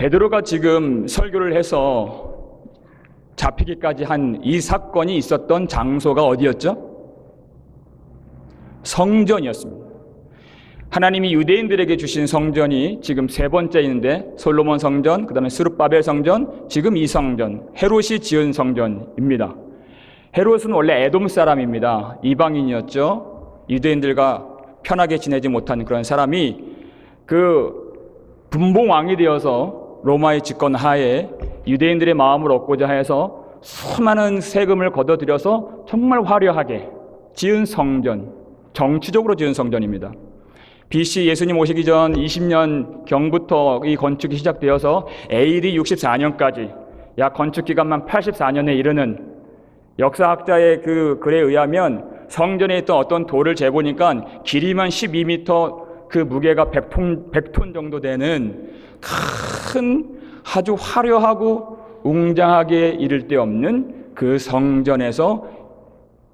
베드로가 지금 설교를 해서 잡히기까지 한 이 사건이 있었던 장소가 어디였죠? 성전이었습니다. 하나님이 유대인들에게 주신 성전이 지금 세 번째인데, 솔로몬 성전, 그 다음에 스룹바벨 성전, 지금 이 성전, 헤롯이 지은 성전입니다. 헤롯은 원래 에돔 사람입니다. 이방인이었죠. 유대인들과 편하게 지내지 못한 그런 사람이 그 분봉왕이 되어서 로마의 집권 하에 유대인들의 마음을 얻고자 해서 수많은 세금을 걷어들여서 정말 화려하게 지은 성전, 정치적으로 지은 성전입니다. BC 예수님 오시기 전 20년 경부터 이 건축이 시작되어서 AD 64년까지 약 건축 기간만 84년에 이르는 역사학자의 그 글에 의하면 성전에 있던 어떤 돌을 재보니까 길이만 12m, 그 무게가 100톤 정도 되는 큰 아주 화려하고 웅장하게 이를 데 없는 그 성전에서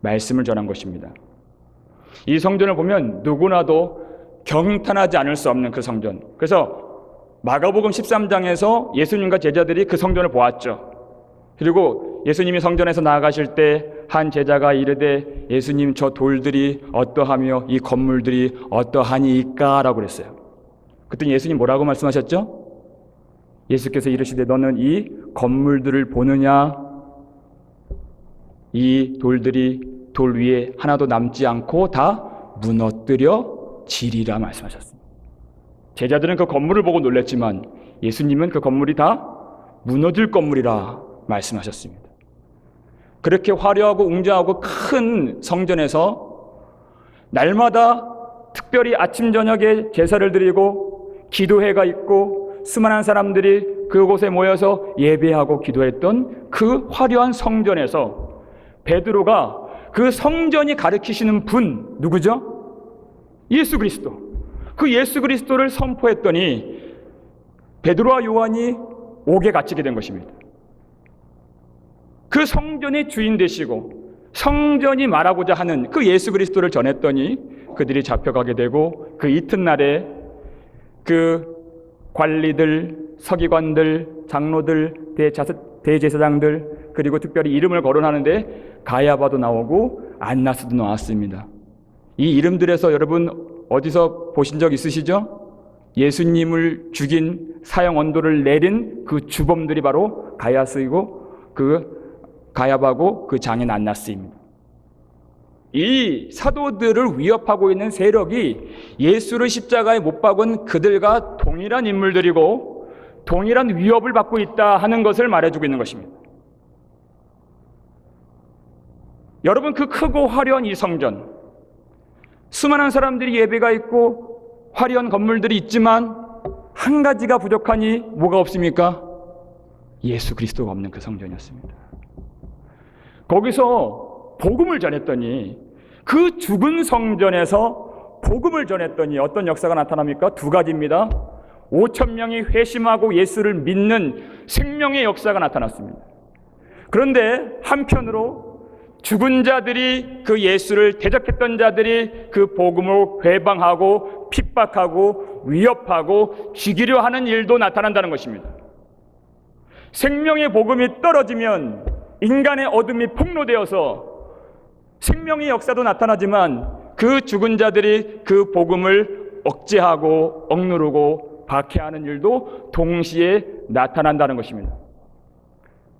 말씀을 전한 것입니다. 이 성전을 보면 누구나도 경탄하지 않을 수 없는 그 성전. 그래서 마가복음 13장에서 예수님과 제자들이 그 성전을 보았죠. 그리고 예수님이 성전에서 나아가실 때 한 제자가 이르되 예수님, 저 돌들이 어떠하며 이 건물들이 어떠하니까? 라고 그랬어요. 그랬더니 예수님 뭐라고 말씀하셨죠? 예수께서 이르시되 너는 이 건물들을 보느냐? 이 돌들이 돌 위에 하나도 남지 않고 다 무너뜨려 지리라 말씀하셨습니다. 제자들은 그 건물을 보고 놀랐지만 예수님은 그 건물이 다 무너질 건물이라 말씀하셨습니다. 그렇게 화려하고 웅장하고 큰 성전에서 날마다 특별히 아침 저녁에 제사를 드리고 기도회가 있고 수많은 사람들이 그곳에 모여서 예배하고 기도했던 그 화려한 성전에서 베드로가 그 성전이 가리키시는 분 누구죠? 예수 그리스도. 그 예수 그리스도를 선포했더니 베드로와 요한이 옥에 갇히게 된 것입니다. 그 성전의 주인 되시고 성전이 말하고자 하는 그 예수 그리스도를 전했더니 그들이 잡혀가게 되고 그 이튿날에 그 관리들, 서기관들, 장로들, 대제사장들, 그리고 특별히 이름을 거론하는데 가야바도 나오고 안나스도 나왔습니다. 이 이름들에서 여러분 어디서 보신 적 있으시죠? 예수님을 죽인 사형 언도를 내린 그 주범들이 바로 가야스이고 그 가야바고 그 장인 안나스입니다. 이 사도들을 위협하고 있는 세력이 예수를 십자가에 못 박은 그들과 동일한 인물들이고 동일한 위협을 받고 있다 하는 것을 말해주고 있는 것입니다. 여러분, 그 크고 화려한 이 성전, 수많은 사람들이 예배가 있고 화려한 건물들이 있지만 한 가지가 부족하니 뭐가 없습니까? 예수 그리스도가 없는 그 성전이었습니다. 거기서 복음을 전했더니 그 죽은 성전에서 복음을 전했더니 어떤 역사가 나타납니까? 두 가지입니다. 5,000명이 회심하고 예수를 믿는 생명의 역사가 나타났습니다. 그런데 한편으로 죽은 자들이 그 예수를 대적했던 자들이 그 복음을 회방하고 핍박하고 위협하고 죽이려 하는 일도 나타난다는 것입니다. 생명의 복음이 떨어지면 인간의 어둠이 폭로되어서 생명의 역사도 나타나지만 그 죽은 자들이 그 복음을 억제하고 억누르고 박해하는 일도 동시에 나타난다는 것입니다.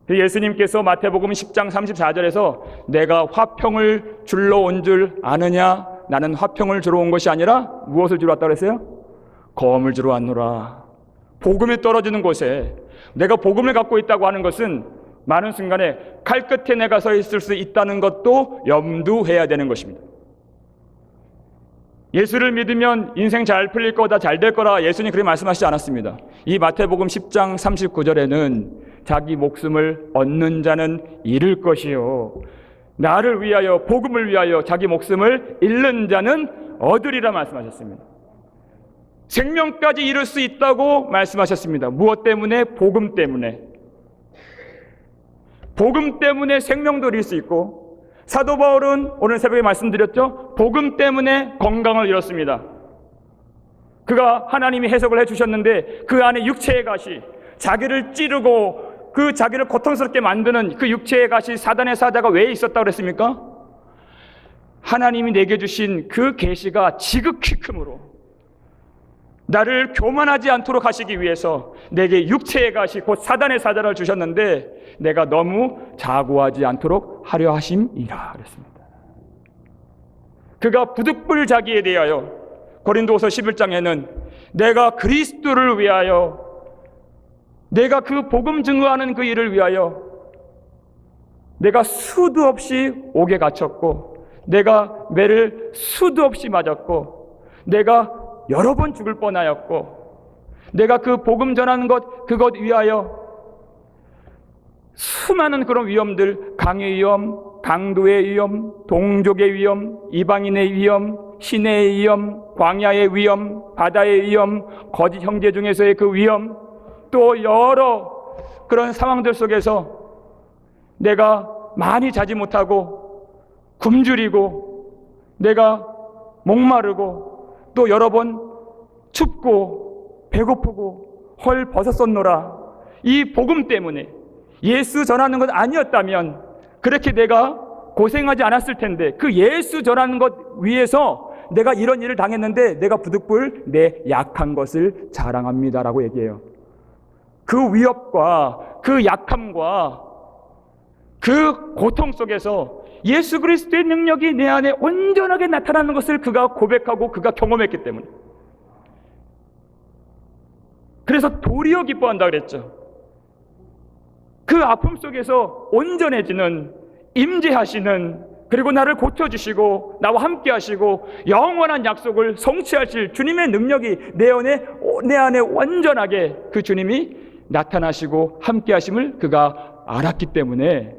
예수님께서 마태복음 10장 34절에서 내가 화평을 주러 온 줄 아느냐? 나는 화평을 주러 온 것이 아니라 무엇을 주러 왔다고 했어요? 검을 주러 왔노라. 복음이 떨어지는 곳에 내가 복음을 갖고 있다고 하는 것은 많은 순간에 칼 끝에 내가 서 있을 수 있다는 것도 염두해야 되는 것입니다. 예수를 믿으면 인생 잘 풀릴 거다, 잘 될 거라 예수님 그렇게 말씀하시지 않았습니다. 이 마태복음 10장 39절에는 자기 목숨을 얻는 자는 잃을 것이요 나를 위하여 복음을 위하여 자기 목숨을 잃는 자는 얻으리라 말씀하셨습니다. 생명까지 잃을 수 있다고 말씀하셨습니다. 무엇 때문에? 복음 때문에. 복음 때문에 생명도 잃을 수 있고, 사도 바울은 오늘 새벽에 말씀드렸죠. 복음 때문에 건강을 잃었습니다. 그가 하나님이 해석을 해주셨는데 그 안에 육체의 가시, 자기를 찌르고 그 자기를 고통스럽게 만드는 그 육체의 가시 사단의 사자가 왜 있었다고 그랬습니까? 하나님이 내게 주신 그 계시가 지극히 크므로 나를 교만하지 않도록 하시기 위해서 내게 육체의 가시 곧 사단의 사자를 주셨는데 내가 너무 자고하지 않도록 하려 하심이라 그랬습니다. 그가 부득불자기에 대하여 고린도후서 11장에는 내가 그리스도를 위하여 내가 그 복음 증거하는 그 일을 위하여 내가 수도 없이 옥에 갇혔고 내가 매를 수도 없이 맞았고 내가 여러 번 죽을 뻔하였고 내가 그 복음 전하는 그것 위하여 수많은 그런 위험들, 강의 위험, 강도의 위험, 동족의 위험, 이방인의 위험, 시내의 위험, 광야의 위험, 바다의 위험, 거짓 형제 중에서의 그 위험, 또 여러 그런 상황들 속에서 내가 많이 자지 못하고 굶주리고 내가 목마르고 또 여러 번 춥고 배고프고 헐 벗었었노라. 이 복음 때문에 예수 전하는 것 아니었다면 그렇게 내가 고생하지 않았을 텐데 그 예수 전하는 것 위해서 내가 이런 일을 당했는데 내가 부득불 내 약한 것을 자랑합니다라고 얘기해요. 그 위협과 그 약함과 그 고통 속에서 예수 그리스도의 능력이 내 안에 온전하게 나타나는 것을 그가 고백하고 그가 경험했기 때문에 그래서 도리어 기뻐한다 그랬죠. 그 아픔 속에서 온전해지는 임재하시는 그리고 나를 고쳐주시고 나와 함께 하시고 영원한 약속을 성취하실 주님의 능력이 내 안에 완전하게 그 주님이 나타나시고 함께 하심을 그가 알았기 때문에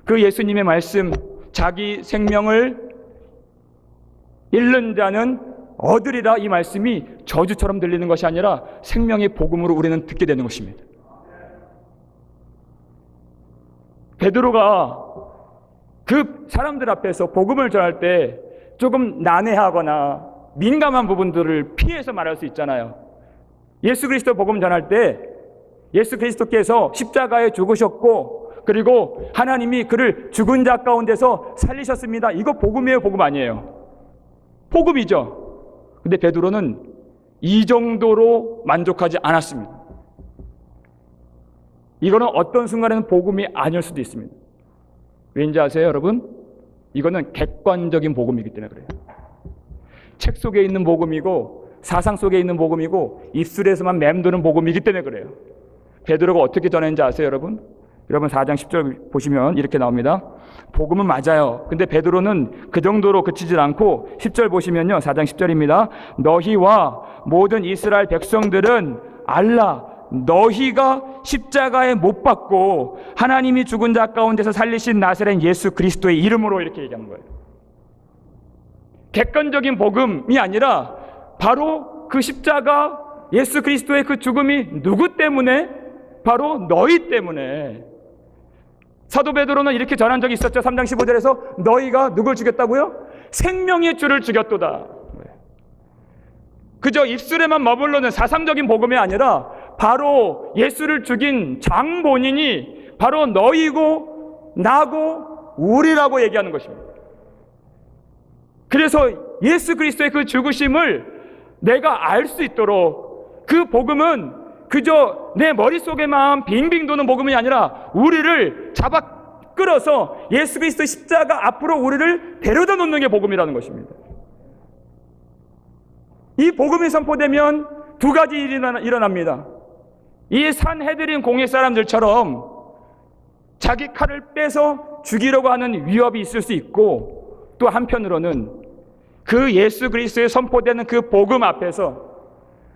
그 예수님의 말씀 자기 생명을 잃는 자는 얻으리라 이 말씀이 저주처럼 들리는 것이 아니라 생명의 복음으로 우리는 듣게 되는 것입니다. 베드로가 그 사람들 앞에서 복음을 전할 때 조금 난해하거나 민감한 부분들을 피해서 말할 수 있잖아요. 예수 그리스도 복음 전할 때 예수 그리스도께서 십자가에 죽으셨고 그리고 하나님이 그를 죽은 자 가운데서 살리셨습니다. 이거 복음이에요, 복음 아니에요? 복음이죠. 근데 베드로는 이 정도로 만족하지 않았습니다. 이거는 어떤 순간에는 복음이 아닐 수도 있습니다. 왠지 아세요, 여러분? 이거는 객관적인 복음이기 때문에 그래요. 책 속에 있는 복음이고 사상 속에 있는 복음이고 입술에서만 맴도는 복음이기 때문에 그래요. 베드로가 어떻게 전했는지 아세요, 여러분? 여러분 4장 10절 보시면 이렇게 나옵니다. 복음은 맞아요. 근데 베드로는 그 정도로 그치질 않고 10절 보시면요. 4장 10절입니다. 너희와 모든 이스라엘 백성들은 알라 너희가 십자가에 못 박고 하나님이 죽은 자 가운데서 살리신 나사렛 예수 그리스도의 이름으로 이렇게 얘기하는 거예요. 객관적인 복음이 아니라 바로 그 십자가 예수 그리스도의 그 죽음이 누구 때문에? 바로 너희 때문에. 사도 베드로는 이렇게 전한 적이 있었죠. 3장 15절에서 너희가 누굴 죽였다고요? 생명의 주를 죽였도다. 그저 입술에만 머물러는 사상적인 복음이 아니라 바로 예수를 죽인 장본인이 바로 너희고 나고 우리라고 얘기하는 것입니다. 그래서 예수 그리스도의 그 죽으심을 내가 알 수 있도록 그 복음은 그저 내 머릿속에만 빙빙 도는 복음이 아니라 우리를 잡아 끌어서 예수 그리스도 십자가 앞으로 우리를 데려다 놓는 게 복음이라는 것입니다. 이 복음이 선포되면 두 가지 일이 일어납니다. 이 산헤드린 공회 사람들처럼 자기 칼을 빼서 죽이려고 하는 위협이 있을 수 있고 또 한편으로는 그 예수 그리스도에 선포되는 그 복음 앞에서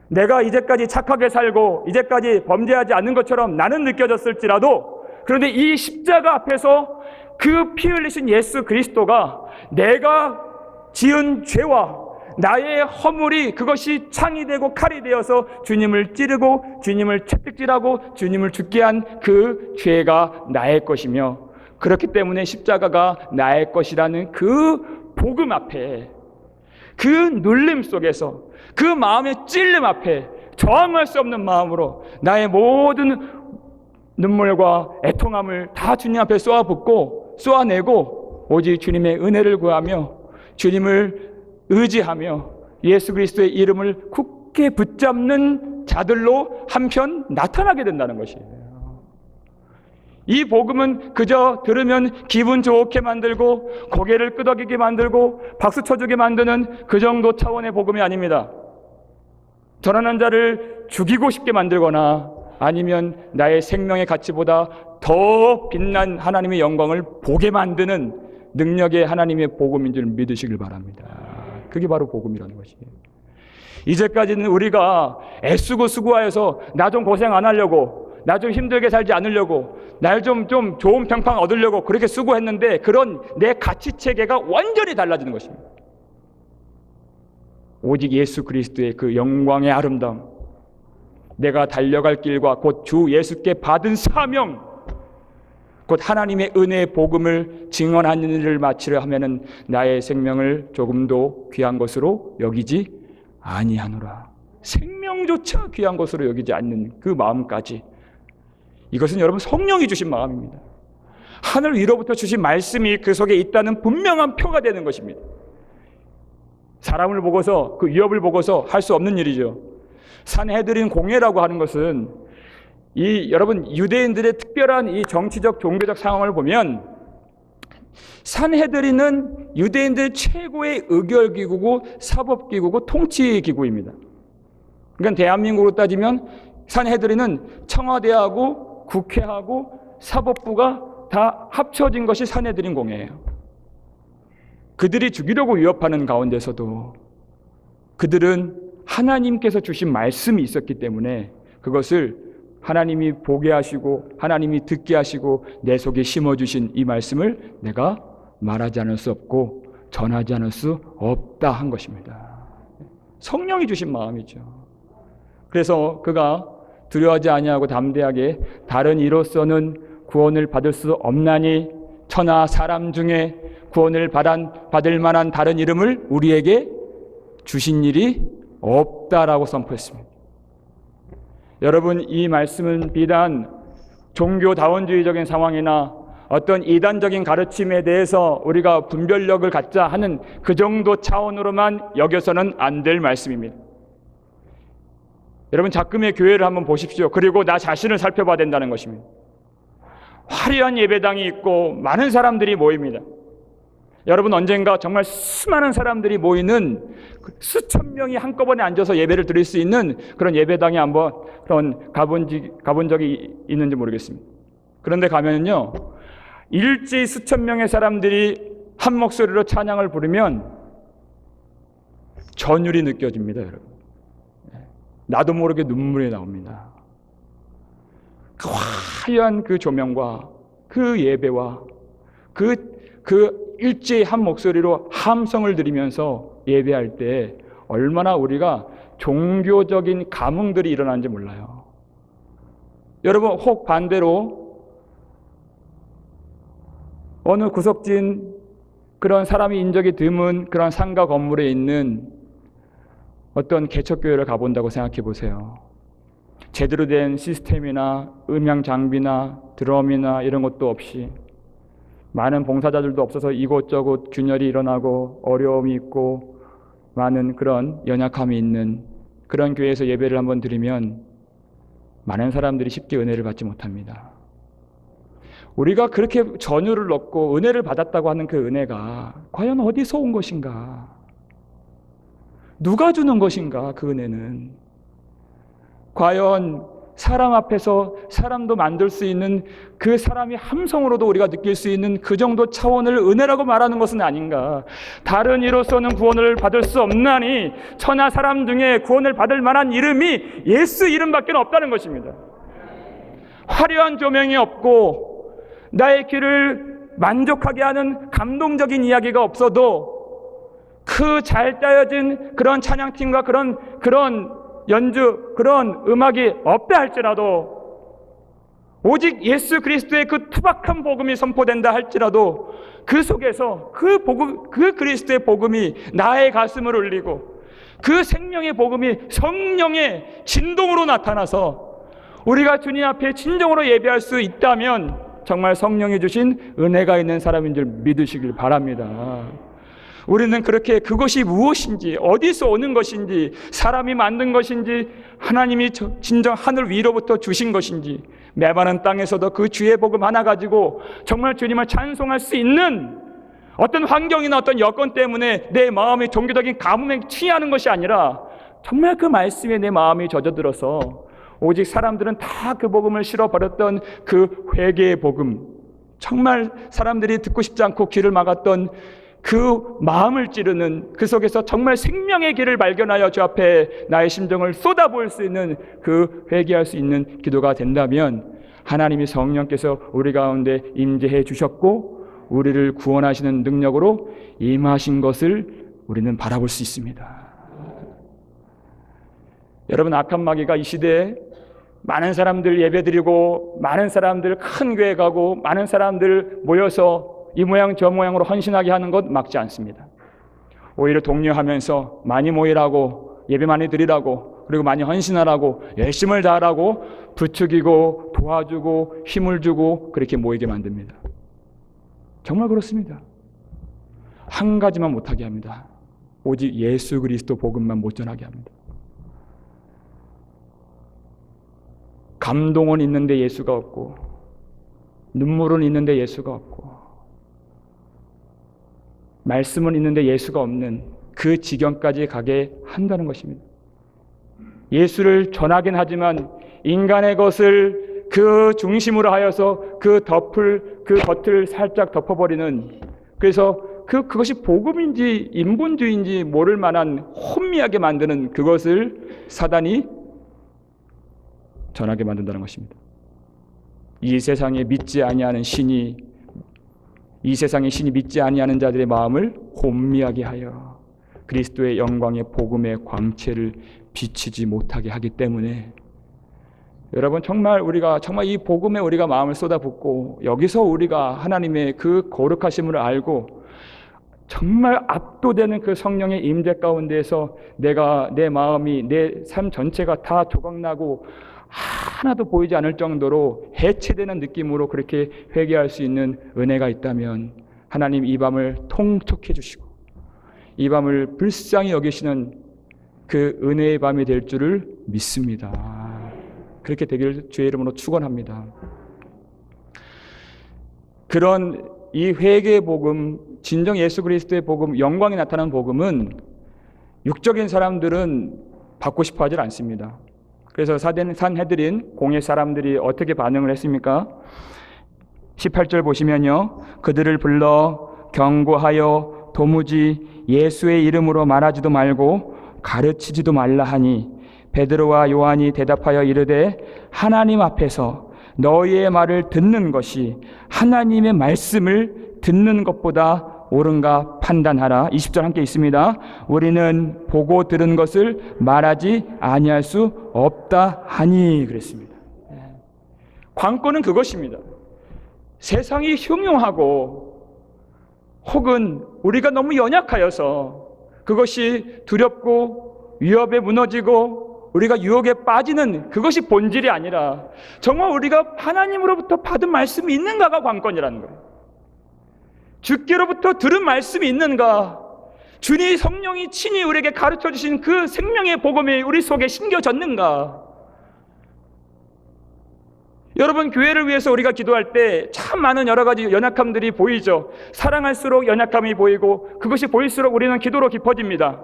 내가 이제까지 착하게 살고 이제까지 범죄하지 않는 것처럼 나는 느껴졌을지라도 그런데 이 십자가 앞에서 그 피 흘리신 예수 그리스도가 내가 지은 죄와 나의 허물이 그것이 창이 되고 칼이 되어서 주님을 찌르고 주님을 채찍질하고 주님을 죽게 한 그 죄가 나의 것이며 그렇기 때문에 십자가가 나의 것이라는 그 복음 앞에 그 눌림 속에서 그 마음의 찔림 앞에 저항할 수 없는 마음으로 나의 모든 눈물과 애통함을 다 주님 앞에 쏟아내고 오직 주님의 은혜를 구하며 주님을 의지하며 예수 그리스도의 이름을 굳게 붙잡는 자들로 한편 나타나게 된다는 것이에요. 이 복음은 그저 들으면 기분 좋게 만들고 고개를 끄덕이게 만들고 박수 쳐주게 만드는 그 정도 차원의 복음이 아닙니다. 전하는 자를 죽이고 싶게 만들거나 아니면 나의 생명의 가치보다 더 빛난 하나님의 영광을 보게 만드는 능력의 하나님의 복음인 줄 믿으시길 바랍니다. 그게 바로 복음이라는 것이에요. 이제까지는 우리가 애쓰고 수고하여서 나 좀 고생 안 하려고, 나 좀 힘들게 살지 않으려고, 날 좀 좋은 평판 얻으려고 그렇게 수고했는데 그런 내 가치체계가 완전히 달라지는 것입니다. 오직 예수 그리스도의 그 영광의 아름다움, 내가 달려갈 길과 곧 주 예수께 받은 사명, 곧 하나님의 은혜의 복음을 증언하는 일을 마치려 하면은 나의 생명을 조금도 귀한 것으로 여기지 아니하노라. 생명조차 귀한 것으로 여기지 않는 그 마음까지, 이것은 여러분 성령이 주신 마음입니다. 하늘 위로부터 주신 말씀이 그 속에 있다는 분명한 표가 되는 것입니다. 사람을 보고서, 그 위협을 보고서 할 수 없는 일이죠. 산헤드린 공회라고 하는 것은 여러분 유대인들의 특별한 이 정치적 종교적 상황을 보면 산헤드린은 유대인들 최고의 의결기구고 사법기구고 통치기구입니다. 그러니까 대한민국으로 따지면 산헤드린은 청와대하고 국회하고 사법부가 다 합쳐진 것이 산헤드린 공회예요. 그들이 죽이려고 위협하는 가운데서도 그들은 하나님께서 주신 말씀이 있었기 때문에 그것을 하나님이 보게 하시고 하나님이 듣게 하시고 내 속에 심어주신 이 말씀을 내가 말하지 않을 수 없고 전하지 않을 수 없다 한 것입니다. 성령이 주신 마음이죠. 그래서 그가 두려워하지 아니하고 담대하게 다른 이로서는 구원을 받을 수 없나니 천하 사람 중에 구원을 받을 만한 다른 이름을 우리에게 주신 일이 없다라고 선포했습니다. 여러분, 이 말씀은 비단 종교다원주의적인 상황이나 어떤 이단적인 가르침에 대해서 우리가 분별력을 갖자 하는 그 정도 차원으로만 여겨서는 안 될 말씀입니다. 여러분, 작금의 교회를 한번 보십시오. 그리고 나 자신을 살펴봐야 된다는 것입니다. 화려한 예배당이 있고 많은 사람들이 모입니다. 여러분, 언젠가 정말 수많은 사람들이 모이는 수천 명이 한꺼번에 앉아서 예배를 드릴 수 있는 그런 예배당에 한번 가본 적이 있는지 모르겠습니다. 그런데 가면은요, 일제히 수천 명의 사람들이 한 목소리로 찬양을 부르면 전율이 느껴집니다, 여러분. 나도 모르게 눈물이 나옵니다. 그 화려한 그 조명과 그 예배와 그 일제히 한 목소리로 함성을 들으면서 예배할 때 얼마나 우리가 종교적인 감흥들이 일어나는지 몰라요. 여러분, 혹 반대로 어느 구석진 그런 사람이 인적이 드문 그런 상가 건물에 있는 어떤 개척교회를 가본다고 생각해 보세요. 제대로 된 시스템이나 음향 장비나 드럼이나 이런 것도 없이 많은 봉사자들도 없어서 이곳저곳 균열이 일어나고 어려움이 있고 많은 그런 연약함이 있는 그런 교회에서 예배를 한번 드리면 많은 사람들이 쉽게 은혜를 받지 못합니다. 우리가 그렇게 전율을 넣고 은혜를 받았다고 하는 그 은혜가 과연 어디서 온 것인가? 누가 주는 것인가? 그 은혜는 과연 사람 앞에서 사람도 만들 수 있는 그 사람이 함성으로도 우리가 느낄 수 있는 그 정도 차원을 은혜라고 말하는 것은 아닌가? 다른 이로서는 구원을 받을 수 없나니 천하 사람 중에 구원을 받을 만한 이름이 예수 이름밖에 없다는 것입니다. 화려한 조명이 없고 나의 귀를 만족하게 하는 감동적인 이야기가 없어도 그 잘 짜여진 그런 찬양팀과 그런 연주, 그런 음악이 없다 할지라도 오직 예수 그리스도의 그 투박한 복음이 선포된다 할지라도 그 속에서 그 그리스도의 복음이 나의 가슴을 울리고 그 생명의 복음이 성령의 진동으로 나타나서 우리가 주님 앞에 진정으로 예배할 수 있다면 정말 성령이 주신 은혜가 있는 사람인 줄 믿으시길 바랍니다. 우리는 그렇게 그것이 무엇인지, 어디서 오는 것인지, 사람이 만든 것인지, 하나님이 진정 하늘 위로부터 주신 것인지, 메마른 땅에서도 그 주의 복음 하나 가지고 정말 주님을 찬송할 수 있는 어떤 환경이나 어떤 여건 때문에 내 마음이 종교적인 가뭄에 취하는 것이 아니라 정말 그 말씀에 내 마음이 젖어들어서 오직 사람들은 다 그 복음을 실어버렸던 그 회개의 복음, 정말 사람들이 듣고 싶지 않고 귀를 막았던 그 마음을 찌르는, 그 속에서 정말 생명의 길을 발견하여 주 앞에 나의 심정을 쏟아부을 수 있는 그 회개할 수 있는 기도가 된다면 하나님이 성령께서 우리 가운데 임재해 주셨고 우리를 구원하시는 능력으로 임하신 것을 우리는 바라볼 수 있습니다. 여러분, 악한 마귀가 이 시대에 많은 사람들 예배드리고 많은 사람들 큰 교회 가고 많은 사람들 모여서 이 모양 저 모양으로 헌신하게 하는 것 막지 않습니다. 오히려 독려하면서 많이 모이라고, 예배 많이 드리라고, 그리고 많이 헌신하라고, 열심을 다하라고 부추기고 도와주고 힘을 주고 그렇게 모이게 만듭니다. 정말 그렇습니다. 한 가지만 못하게 합니다. 오직 예수 그리스도 복음만 못 전하게 합니다. 감동은 있는데 예수가 없고, 눈물은 있는데 예수가 없고, 말씀은 있는데 예수가 없는 그 지경까지 가게 한다는 것입니다. 예수를 전하긴 하지만 인간의 것을 그 중심으로 하여서 그 겉을 살짝 덮어버리는, 그래서 그것이 복음인지 인본주의인지 모를 만한 혼미하게 만드는 그것을 사단이 전하게 만든다는 것입니다. 이 세상에 믿지 아니하는 신이, 이 세상의 신이 믿지 아니하는 자들의 마음을 혼미하게 하여 그리스도의 영광의 복음의 광채를 비치지 못하게 하기 때문에, 여러분, 정말 우리가 정말 이 복음에 우리가 마음을 쏟아붓고 여기서 우리가 하나님의 그 거룩하심을 알고 정말 압도되는 그 성령의 임재 가운데에서 내 마음이, 내 삶 전체가 다 조각나고 하나도 보이지 않을 정도로 해체되는 느낌으로 그렇게 회개할 수 있는 은혜가 있다면 하나님 이 밤을 통촉해 주시고 이 밤을 불쌍히 여기시는 그 은혜의 밤이 될 줄을 믿습니다. 그렇게 되기를 주의 이름으로 축원합니다. 그런 이 회개의 복음, 진정 예수 그리스도의 복음, 영광이 나타나는 복음은 육적인 사람들은 받고 싶어 하질 않습니다. 그래서 산헤드린 공회 사람들이 어떻게 반응을 했습니까? 18절 보시면요, 그들을 불러 경고하여 도무지 예수의 이름으로 말하지도 말고 가르치지도 말라 하니 베드로와 요한이 대답하여 이르되 하나님 앞에서 너희의 말을 듣는 것이 하나님의 말씀을 듣는 것보다 옳은가 판단하라. 20절 함께 있습니다. 우리는 보고 들은 것을 말하지 아니할 수 없다 하니 그랬습니다. 관건은 그것입니다. 세상이 흉흉하고 혹은 우리가 너무 연약하여서 그것이 두렵고 위협에 무너지고 우리가 유혹에 빠지는 그것이 본질이 아니라 정말 우리가 하나님으로부터 받은 말씀이 있는가가 관건이라는 거예요. 주께로부터 들은 말씀이 있는가, 주님 성령이 친히 우리에게 가르쳐 주신 그 생명의 복음이 우리 속에 심겨졌는가. 여러분, 교회를 위해서 우리가 기도할 때 참 많은 여러 가지 연약함들이 보이죠. 사랑할수록 연약함이 보이고 그것이 보일수록 우리는 기도로 깊어집니다.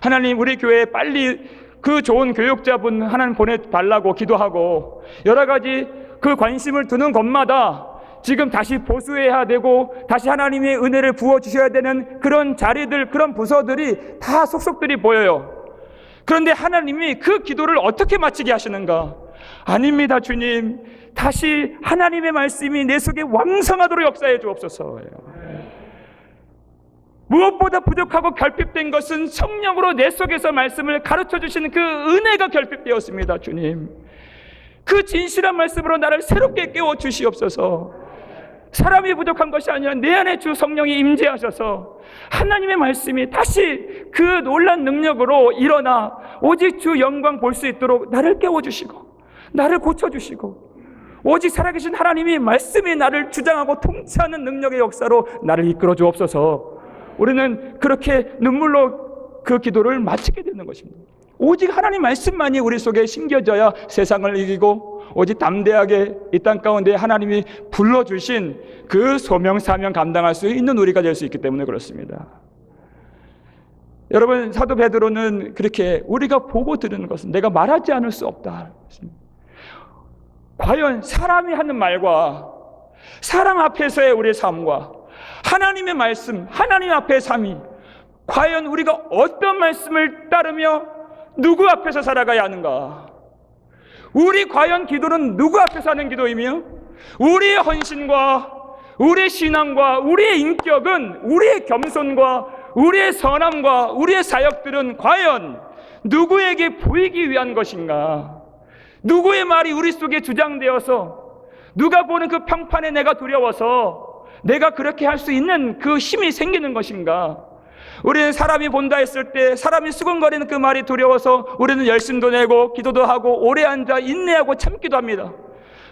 하나님, 우리 교회에 빨리 그 좋은 교육자분 하나님 보내달라고 기도하고 여러 가지 그 관심을 두는 것마다 지금 다시 보수해야 되고 다시 하나님의 은혜를 부어주셔야 되는 그런 자리들, 그런 부서들이 다 속속들이 보여요. 그런데 하나님이 그 기도를 어떻게 마치게 하시는가? 아닙니다, 주님. 다시 하나님의 말씀이 내 속에 왕성하도록 역사해 주옵소서. 무엇보다 부족하고 결핍된 것은 성령으로 내 속에서 말씀을 가르쳐 주시는 그 은혜가 결핍되었습니다, 주님. 그 진실한 말씀으로 나를 새롭게 깨워 주시옵소서. 사람이 부족한 것이 아니라 내 안에 주 성령이 임재하셔서 하나님의 말씀이 다시 그 놀란 능력으로 일어나 오직 주 영광 볼 수 있도록 나를 깨워주시고 나를 고쳐주시고 오직 살아계신 하나님이 말씀이 나를 주장하고 통치하는 능력의 역사로 나를 이끌어 주옵소서. 우리는 그렇게 눈물로 그 기도를 마치게 되는 것입니다. 오직 하나님 말씀만이 우리 속에 심겨져야 세상을 이기고 오직 담대하게 이 땅 가운데 하나님이 불러주신 그 소명 사명 감당할 수 있는 우리가 될 수 있기 때문에 그렇습니다. 여러분, 사도 베드로는 그렇게 우리가 보고 들은 것은 내가 말하지 않을 수 없다. 과연 사람이 하는 말과 사람 앞에서의 우리의 삶과 하나님의 말씀, 하나님 앞의 삶이 과연 우리가 어떤 말씀을 따르며 누구 앞에서 살아가야 하는가? 우리 과연 기도는 누구 앞에서 하는 기도이며 우리의 헌신과 우리의 신앙과 우리의 인격은 우리의 겸손과 우리의 선함과 우리의 사역들은 과연 누구에게 보이기 위한 것인가? 누구의 말이 우리 속에 주장되어서 누가 보는 그 평판에 내가 두려워서 내가 그렇게 할 수 있는 그 힘이 생기는 것인가? 우리는 사람이 본다 했을 때 사람이 수근거리는 그 말이 두려워서 우리는 열심도 내고 기도도 하고 오래 앉아 인내하고 참기도 합니다.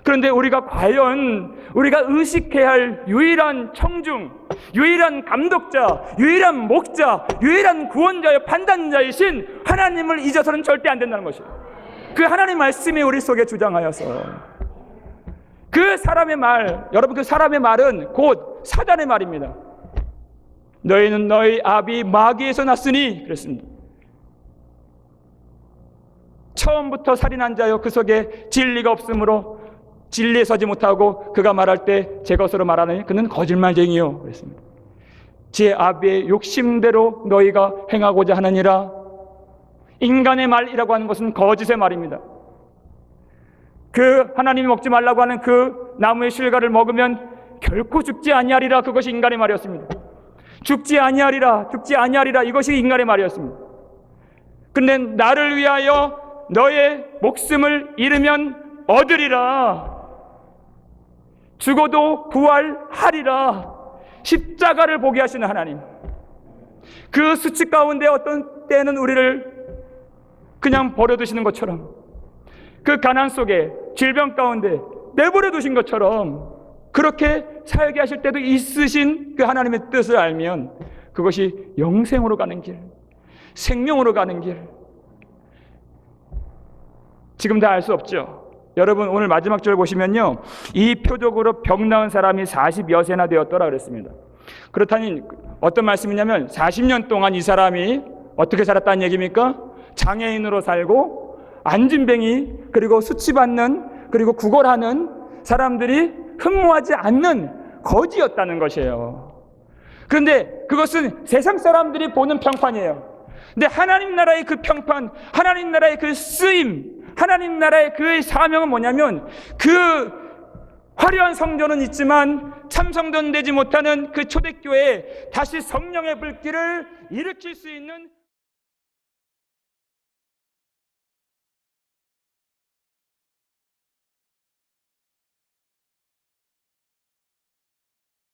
그런데 우리가 과연 우리가 의식해야 할 유일한 청중, 유일한 감독자, 유일한 목자, 유일한 구원자여 판단자이신 하나님을 잊어서는 절대 안 된다는 것이에요. 그 하나님 말씀이 우리 속에 주장하여서 그 사람의 말, 여러분 그 사람의 말은 곧 사단의 말입니다. 너희는 너희 아비 마귀에서 났으니 그랬습니다. 처음부터 살인한 자여 그 속에 진리가 없으므로 진리에 서지 못하고 그가 말할 때 제 것으로 말하느니 그는 거짓말쟁이요 그랬습니다. 제 아비의 욕심대로 너희가 행하고자 하느니라. 인간의 말이라고 하는 것은 거짓의 말입니다. 그 하나님이 먹지 말라고 하는 그 나무의 실과를 먹으면 결코 죽지 아니하리라. 그것이 인간의 말이었습니다. 죽지 아니하리라, 죽지 아니하리라, 이것이 인간의 말이었습니다. 근데 나를 위하여 너의 목숨을 잃으면 얻으리라. 죽어도 부활하리라. 십자가를 보게 하시는 하나님. 그 수치 가운데 어떤 때는 우리를 그냥 버려두시는 것처럼, 그 가난 속에 질병 가운데 내버려 두신 것처럼 그렇게 살게 하실 때도 있으신 그 하나님의 뜻을 알면 그것이 영생으로 가는 길, 생명으로 가는 길. 지금 다 알 수 없죠. 여러분 오늘 마지막 절 보시면요, 이 표적으로 병 나은 사람이 40여 세나 되었더라 그랬습니다. 그렇다니 어떤 말씀이냐면 40년 동안 이 사람이 어떻게 살았다는 얘기입니까? 장애인으로 살고 안진뱅이, 그리고 수치받는, 그리고 구걸하는 사람들이 흠모하지 않는 거지였다는 것이에요. 그런데 그것은 세상 사람들이 보는 평판이에요. 근데 하나님 나라의 그 평판, 하나님 나라의 그 쓰임, 하나님 나라의 그 사명은 뭐냐면 그 화려한 성전은 있지만 참성전 되지 못하는 그 초대교회에 다시 성령의 불길을 일으킬 수 있는